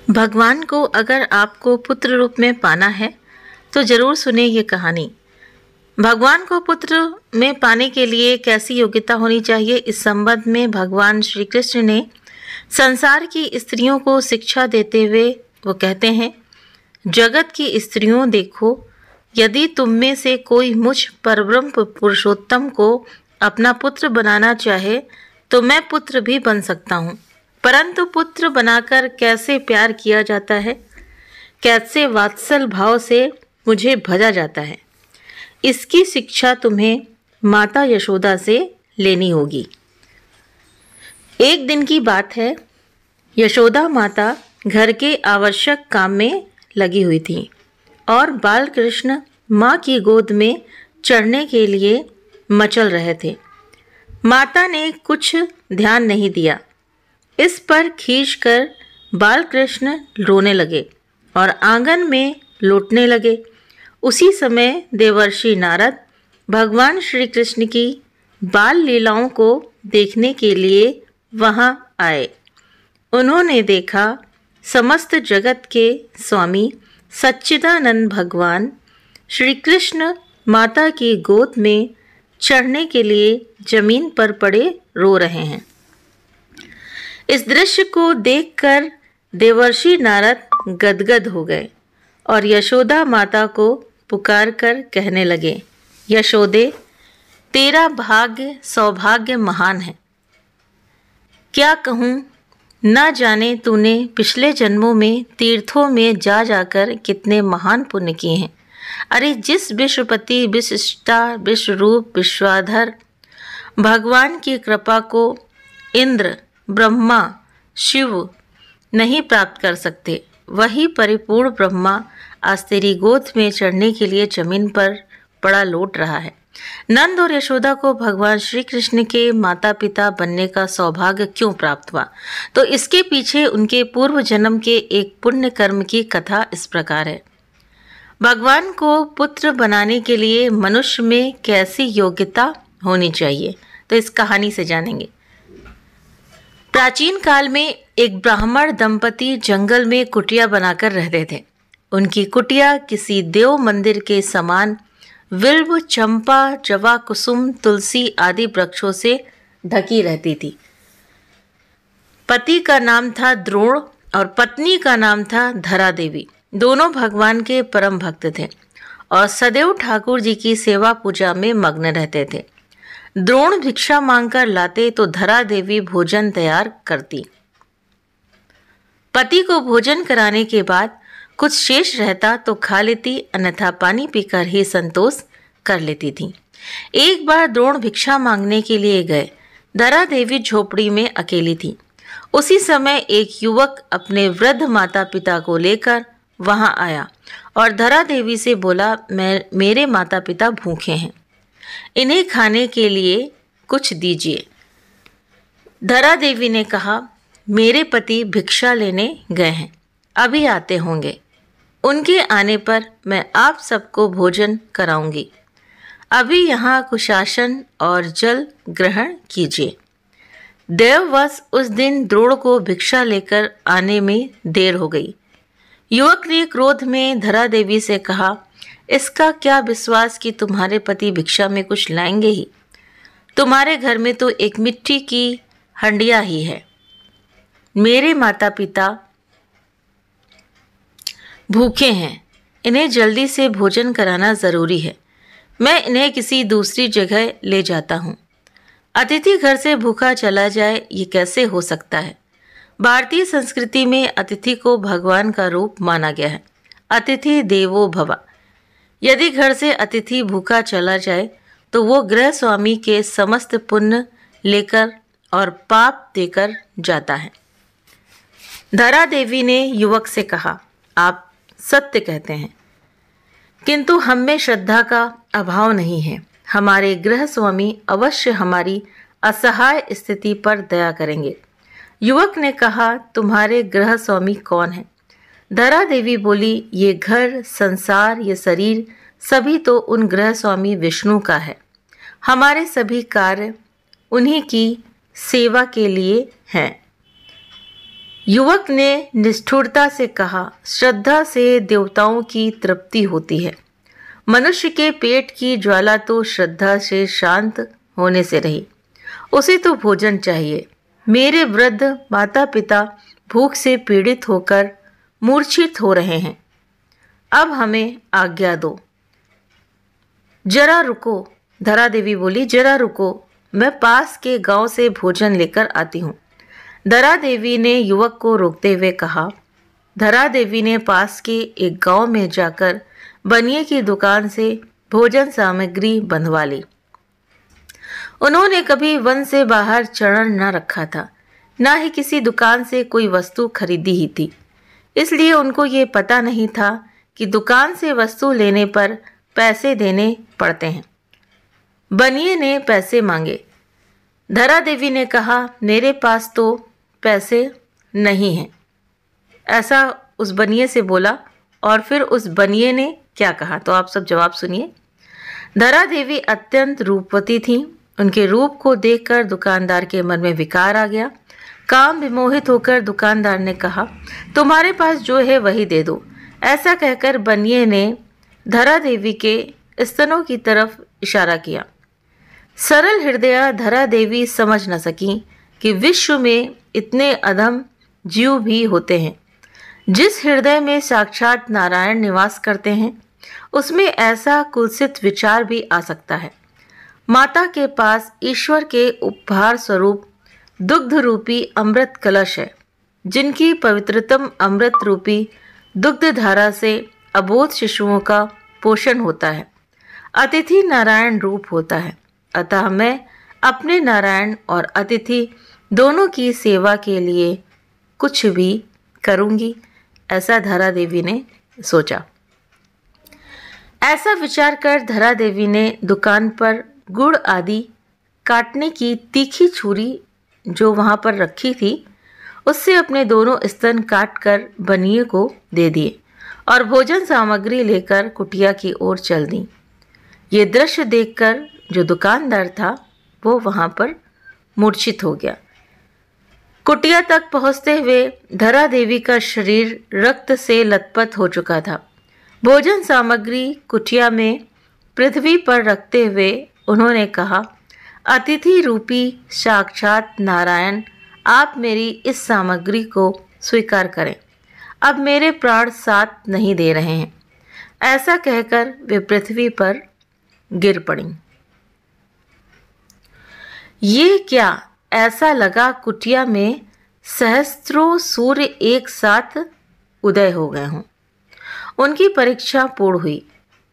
भगवान को अगर आपको पुत्र रूप में पाना है तो जरूर सुने ये कहानी। भगवान को पुत्र में पाने के लिए कैसी योग्यता होनी चाहिए, इस संबंध में भगवान श्री कृष्ण ने संसार की स्त्रियों को शिक्षा देते हुए वो कहते हैं, जगत की स्त्रियों देखो, यदि तुम में से कोई मुझ परब्रह्म पुरुषोत्तम को अपना पुत्र बनाना चाहे तो मैं पुत्र भी बन सकता हूँ। परंतु पुत्र बनाकर कैसे प्यार किया जाता है, कैसे वात्सल भाव से मुझे भजा जाता है, इसकी शिक्षा तुम्हें माता यशोदा से लेनी होगी। एक दिन की बात है, यशोदा माता घर के आवश्यक काम में लगी हुई थी और बाल कृष्ण माँ की गोद में चढ़ने के लिए मचल रहे थे। माता ने कुछ ध्यान नहीं दिया। इस पर खींचकर बाल कृष्ण रोने लगे और आंगन में लौटने लगे। उसी समय देवर्षि नारद भगवान श्री कृष्ण की बाल लीलाओं को देखने के लिए वहां आए। उन्होंने देखा समस्त जगत के स्वामी सच्चिदानंद भगवान श्री कृष्ण माता की गोद में चढ़ने के लिए जमीन पर पड़े रो रहे हैं। इस दृश्य को देखकर देवर्षि नारद गदगद हो गए और यशोदा माता को पुकार कर कहने लगे, यशोदे, तेरा भाग्य सौभाग्य महान है। क्या कहूँ, न जाने तूने पिछले जन्मों में तीर्थों में जा जाकर कितने महान पुण्य किए हैं। अरे जिस विश्वपति, विशिष्टा, विश्वरूप, विश्वाधर भगवान की कृपा को इंद्र, ब्रह्मा, शिव नहीं प्राप्त कर सकते, वही परिपूर्ण ब्रह्मा आज तेरी गोद में चढ़ने के लिए जमीन पर पड़ा लौट रहा है। नंद और यशोदा को भगवान श्री कृष्ण के माता पिता बनने का सौभाग्य क्यों प्राप्त हुआ? तो इसके पीछे उनके पूर्व जन्म के एक पुण्य कर्म की कथा इस प्रकार है। भगवान को पुत्र बनाने के लिए मनुष्य में कैसी योग्यता होनी चाहिए, तो इस कहानी से जानेंगे। प्राचीन काल में एक ब्राह्मण दंपति जंगल में कुटिया बनाकर रहते थे। उनकी कुटिया किसी देव मंदिर के समान विल्व, चंपा, जवा, कुसुम, तुलसी आदि वृक्षों से ढकी रहती थी। पति का नाम था द्रोण और पत्नी का नाम था धरा देवी। दोनों भगवान के परम भक्त थे और सदैव ठाकुर जी की सेवा पूजा में मग्न रहते थे। द्रोण भिक्षा मांगकर लाते तो धरा देवी भोजन तैयार करती। पति को भोजन कराने के बाद कुछ शेष रहता तो खा लेती, अन्यथा पानी पीकर ही संतोष कर लेती थी। एक बार द्रोण भिक्षा मांगने के लिए गए। धरा देवी झोपड़ी में अकेली थी। उसी समय एक युवक अपने वृद्ध माता पिता को लेकर वहां आया और धरा देवी से बोला, मेरे माता पिता भूखे हैं, इन्हें खाने के लिए कुछ दीजिए। धरा देवी ने कहा, मेरे पति भिक्षा लेने गए हैं, अभी आते होंगे। उनके आने पर मैं आप सबको भोजन कराऊंगी। अभी यहाँ कुशासन और जल ग्रहण कीजिए। देववश उस दिन द्रोण को भिक्षा लेकर आने में देर हो गई। युवक ने क्रोध में धरा देवी से कहा, इसका क्या विश्वास कि तुम्हारे पति भिक्षा में कुछ लाएंगे ही? तुम्हारे घर में तो एक मिट्टी की हंडिया ही है। मेरे माता पिता भूखे हैं, इन्हें जल्दी से भोजन कराना जरूरी है। मैं इन्हें किसी दूसरी जगह ले जाता हूँ। अतिथि घर से भूखा चला जाए, ये कैसे हो सकता है? भारतीय संस्कृति में अतिथि को भगवान का रूप माना गया है। अतिथि देवो भव। यदि घर से अतिथि भूखा चला जाए तो वो गृह स्वामी के समस्त पुण्य लेकर और पाप देकर जाता है। धरा देवी ने युवक से कहा, आप सत्य कहते हैं, किंतु हम में श्रद्धा का अभाव नहीं है। हमारे गृह स्वामी अवश्य हमारी असहाय स्थिति पर दया करेंगे। युवक ने कहा, तुम्हारे गृह स्वामी कौन है? धरा देवी बोली, ये घर, संसार, ये शरीर सभी तो उन गृह स्वामी विष्णु का है। हमारे सभी कार्य उन्हीं की सेवा के लिए हैं। युवक ने निष्ठुरता से कहा, श्रद्धा से देवताओं की तृप्ति होती है। मनुष्य के पेट की ज्वाला तो श्रद्धा से शांत होने से रही। उसे तो भोजन चाहिए। मेरे वृद्ध माता पिता भूख से पीड़ित होकर मूर्छित हो रहे हैं। अब हमें आज्ञा दो। जरा रुको, धरा देवी बोली, जरा रुको, मैं पास के गांव से भोजन लेकर आती हूँ। धरा देवी ने युवक को रोकते हुए कहा। धरा देवी ने पास के एक गांव में जाकर बनिए की दुकान से भोजन सामग्री बंधवा ली। उन्होंने कभी वन से बाहर चरण न रखा था, न ही किसी दुकान से कोई वस्तु खरीदी ही थी। इसलिए उनको ये पता नहीं था कि दुकान से वस्तु लेने पर पैसे देने पड़ते हैं। बनिए ने पैसे मांगे। धरा देवी ने कहा, मेरे पास तो पैसे नहीं हैं। ऐसा उस बनिए से बोला। और फिर उस बनिए ने क्या कहा, तो आप सब जवाब सुनिए। धरा देवी अत्यंत रूपवती थीं। उनके रूप को देखकर दुकानदार के मन में विकार आ गया। काम विमोहित होकर दुकानदार ने कहा, तुम्हारे पास जो है वही दे दो। ऐसा कहकर बनिए ने धरा देवी के स्तनों की तरफ इशारा किया। सरल हृदया धरा देवी समझ न सकी कि विश्व में इतने अधम जीव भी होते हैं। जिस हृदय में साक्षात नारायण निवास करते हैं, उसमें ऐसा कुत्सित विचार भी आ सकता है। माता के पास ईश्वर के उपहार स्वरूप दुग्ध रूपी अमृत कलश है, जिनकी पवित्रतम अमृत रूपी दुग्ध धारा से अबोध शिशुओं का पोषण होता है। अतिथि नारायण रूप होता है। अतः मैं अपने नारायण और अतिथि दोनों की सेवा के लिए कुछ भी करूंगी, ऐसा धरा देवी ने सोचा। ऐसा विचार कर धरा देवी ने दुकान पर गुड़ आदि काटने की तीखी छुरी जो वहां पर रखी थी, उससे अपने दोनों स्तन काटकर बनिए को दे दिए और भोजन सामग्री लेकर कुटिया की ओर चल दी। ये दृश्य देखकर जो दुकानदार था वो वहां पर मूर्छित हो गया। कुटिया तक पहुंचते हुए धरा देवी का शरीर रक्त से लथपथ हो चुका था। भोजन सामग्री कुटिया में पृथ्वी पर रखते हुए उन्होंने कहा, अतिथि रूपी साक्षात नारायण, आप मेरी इस सामग्री को स्वीकार करें। अब मेरे प्राण साथ नहीं दे रहे हैं। ऐसा कहकर वे पृथ्वी पर गिर पड़ी। ये क्या, ऐसा लगा कुटिया में सहस्त्रों सूर्य एक साथ उदय हो गए हों। उनकी परीक्षा पूर्ण हुई।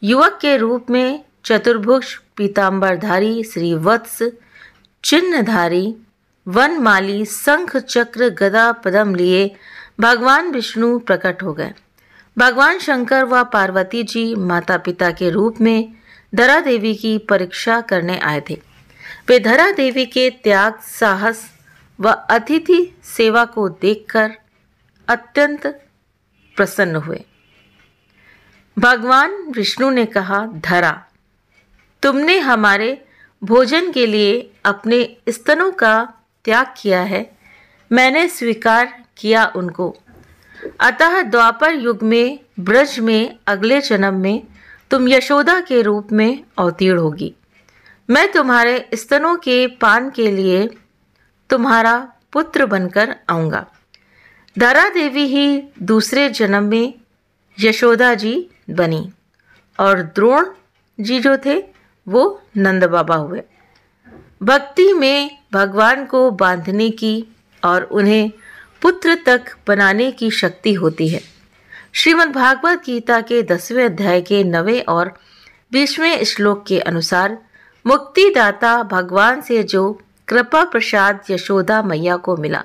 युवक के रूप में चतुर्भुज पीतांबरधारी श्रीवत्स चिन्हधारी वनमाली शंख चक्र गदा पद्म लिए भगवान विष्णु प्रकट हो गए। भगवान शंकर व पार्वती जी माता पिता के रूप में धरा देवी की परीक्षा करने आए थे। वे धरा देवी के त्याग, साहस व अतिथि सेवा को देखकर अत्यंत प्रसन्न हुए। भगवान विष्णु ने कहा, धरा, तुमने हमारे भोजन के लिए अपने स्तनों का त्याग किया है। मैंने स्वीकार किया उनको। अतः द्वापर युग में ब्रज में अगले जन्म में तुम यशोदा के रूप में अवतीर्ण होगी। मैं तुम्हारे स्तनों के पान के लिए तुम्हारा पुत्र बनकर आऊँगा। धरा देवी ही दूसरे जन्म में यशोदा जी बनी और द्रोण जी जो थे वो नंद बाबा हुए। भक्ति में भगवान को बांधने की और उन्हें पुत्र तक बनाने की शक्ति होती है। श्रीमद् भागवत गीता के 10वें अध्याय के 9वें और 20वें श्लोक के अनुसार मुक्तिदाता भगवान से जो कृपा प्रसाद यशोदा मैया को मिला,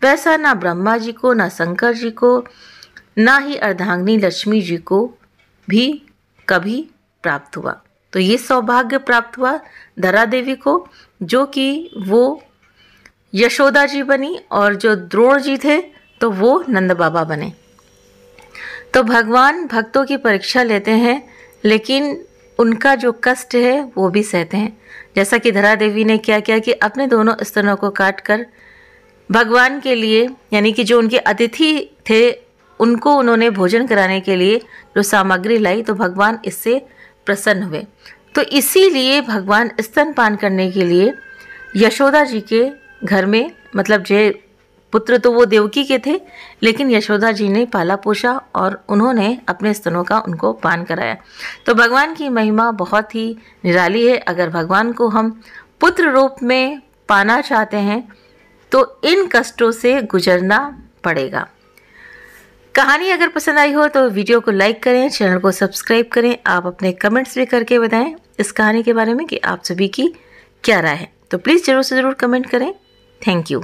वैसा ना ब्रह्मा जी को, ना शंकर जी को, ना ही अर्धांगिनी लक्ष्मी जी को भी कभी प्राप्त हुआ। तो ये सौभाग्य प्राप्त हुआ धरा देवी को, जो कि वो यशोदा जी बनी और जो द्रोण जी थे तो वो नंद बाबा बने। तो भगवान भक्तों की परीक्षा लेते हैं, लेकिन उनका जो कष्ट है वो भी सहते हैं। जैसा कि धरा देवी ने क्या किया कि अपने दोनों स्तनों को काटकर भगवान के लिए, यानी कि जो उनके अतिथि थे, उनको उन्होंने भोजन कराने के लिए जो सामग्री लाई, तो भगवान इससे प्रसन्न हुए। तो इसीलिए भगवान स्तनपान करने के लिए यशोदा जी के घर में, मतलब जे पुत्र तो वो देवकी के थे, लेकिन यशोदा जी ने पाला पोषा और उन्होंने अपने स्तनों का उनको पान कराया। तो भगवान की महिमा बहुत ही निराली है। अगर भगवान को हम पुत्र रूप में पाना चाहते हैं तो इन कष्टों से गुजरना पड़ेगा। कहानी अगर पसंद आई हो तो वीडियो को लाइक करें, चैनल को सब्सक्राइब करें। आप अपने कमेंट्स भी करके बताएं इस कहानी के बारे में कि आप सभी की क्या राय है। तो प्लीज़ ज़रूर से ज़रूर कमेंट करें। Thank you.